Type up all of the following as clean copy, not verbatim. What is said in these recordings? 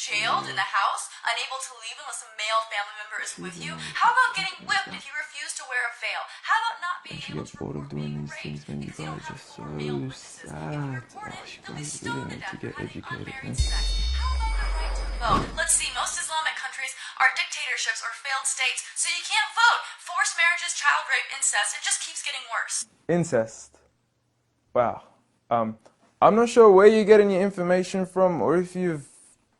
jailed in the house, unable to leave unless a male family member is with you? How about getting whipped if you refuse to wear a veil? How about not being able to report being raped because you don't have 4 male witnesses? If you report it, you'll be stoned to death for having unmarried sex. How about the right to vote? Let's see, most Islamic countries are dictatorships or failed states, so you can't vote. Forced marriages, child rape, incest, it just keeps getting worse. Incest. Wow. I'm not sure where you're getting your information from, or if you've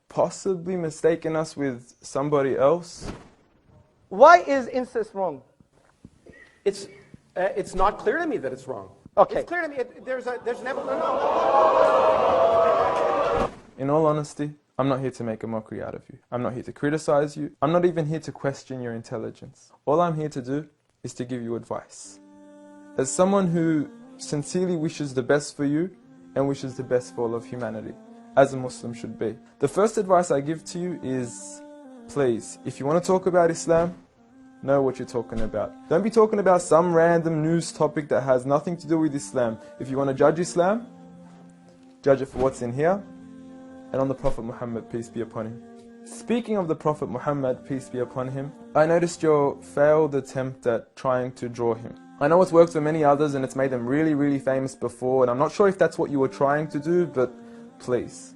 possibly mistaken us with somebody else. Why is incest wrong? It's not clear to me that it's wrong. Okay. It's clear to me there's an evolution. In all honesty, I'm not here to make a mockery out of you. I'm not here to criticize you. I'm not even here to question your intelligence. All I'm here to do is to give you advice. As someone who sincerely wishes the best for you and wishes the best for all of humanity, as a Muslim should be. The first advice I give to you is, please, if you want to talk about Islam, know what you're talking about. Don't be talking about some random news topic that has nothing to do with Islam. If you want to judge Islam, judge it for what's in here and on the Prophet Muhammad, peace be upon him. Speaking of the Prophet Muhammad, peace be upon him, I noticed your failed attempt at trying to draw him. I know it's worked for many others and it's made them really, really famous before, and I'm not sure if that's what you were trying to do, but please,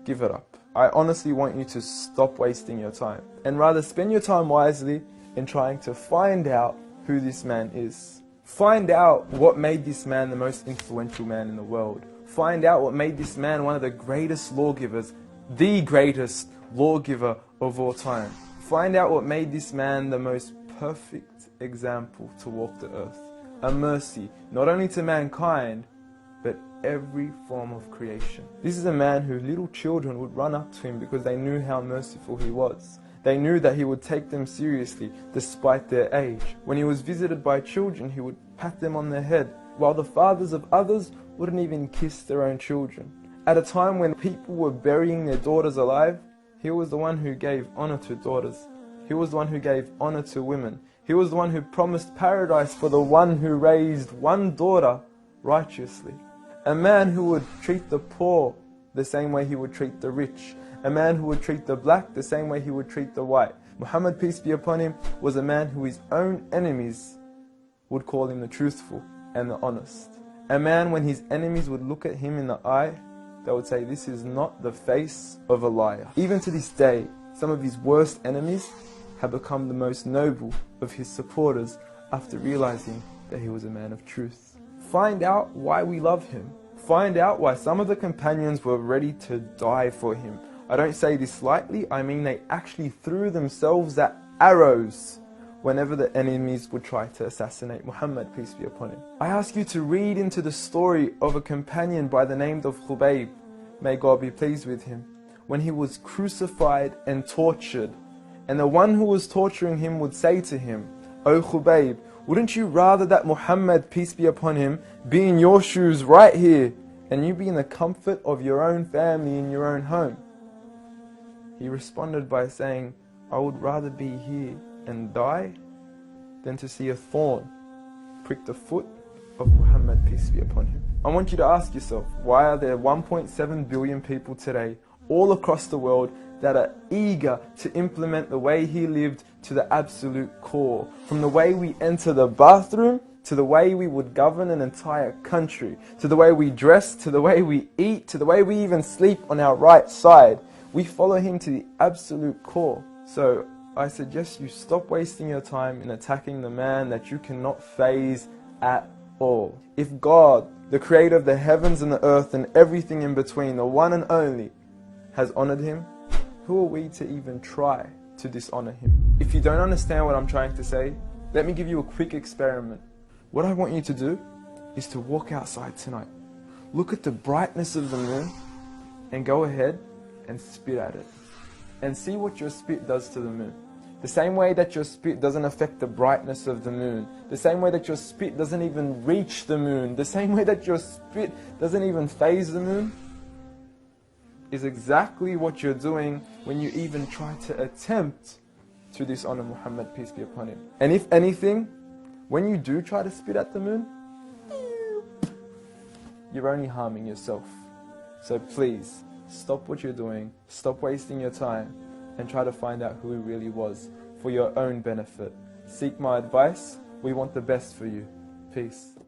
give it up. I honestly want you to stop wasting your time and rather spend your time wisely in trying to find out who this man is. Find out what made this man the most influential man in the world. Find out what made this man one of the greatest lawgivers, the greatest lawgiver of all time. Find out what made this man the most perfect example to walk the earth. A mercy, not only to mankind, but every form of creation. This is a man who little children would run up to him because they knew how merciful he was. They knew that he would take them seriously despite their age. When he was visited by children, he would pat them on their head, while the fathers of others wouldn't even kiss their own children. At a time when people were burying their daughters alive, he was the one who gave honor to daughters. He was the one who gave honor to women. He was the one who promised paradise for the one who raised one daughter righteously. A man who would treat the poor the same way he would treat the rich. A man who would treat the black the same way he would treat the white. Muhammad, peace be upon him, was a man who his own enemies would call him the truthful and the honest. A man, when his enemies would look at him in the eye, they would say, this is not the face of a liar. Even to this day, some of his worst enemies have become the most noble of his supporters after realizing that he was a man of truth. Find out why we love him. Find out why some of the companions were ready to die for him. I don't say this lightly, I mean they actually threw themselves at arrows whenever the enemies would try to assassinate Muhammad, peace be upon him. I ask you to read into the story of a companion by the name of Khubayb, may God be pleased with him, when he was crucified and tortured. And the one who was torturing him would say to him, O Khubayb, wouldn't you rather that Muhammad, peace be upon him, be in your shoes right here, and you be in the comfort of your own family in your own home? He responded by saying, I would rather be here and die than to see a thorn prick the foot of Muhammad, peace be upon him. I want you to ask yourself, why are there 1.7 billion people today, all across the world, that are eager to implement the way he lived to the absolute core? From the way we enter the bathroom, to the way we would govern an entire country, to the way we dress, to the way we eat, to the way we even sleep on our right side. We follow him to the absolute core. So I suggest you stop wasting your time in attacking the man that you cannot faze at all. If God, the creator of the heavens and the earth and everything in between, the one and only, has honored him, who are we to even try to dishonor him? If you don't understand what I'm trying to say, let me give you a quick experiment. What I want you to do is to walk outside tonight. Look at the brightness of the moon and go ahead and spit at it. And see what your spit does to the moon. The same way that your spit doesn't affect the brightness of the moon. The same way that your spit doesn't even reach the moon. The same way that your spit doesn't even faze the moon, is exactly what you're doing when you even try to attempt to dishonor Muhammad, peace be upon him. And if anything, when you do try to spit at the moon, you're only harming yourself. So please, stop what you're doing, stop wasting your time, and try to find out who he really was for your own benefit. Seek my advice. We want the best for you. Peace.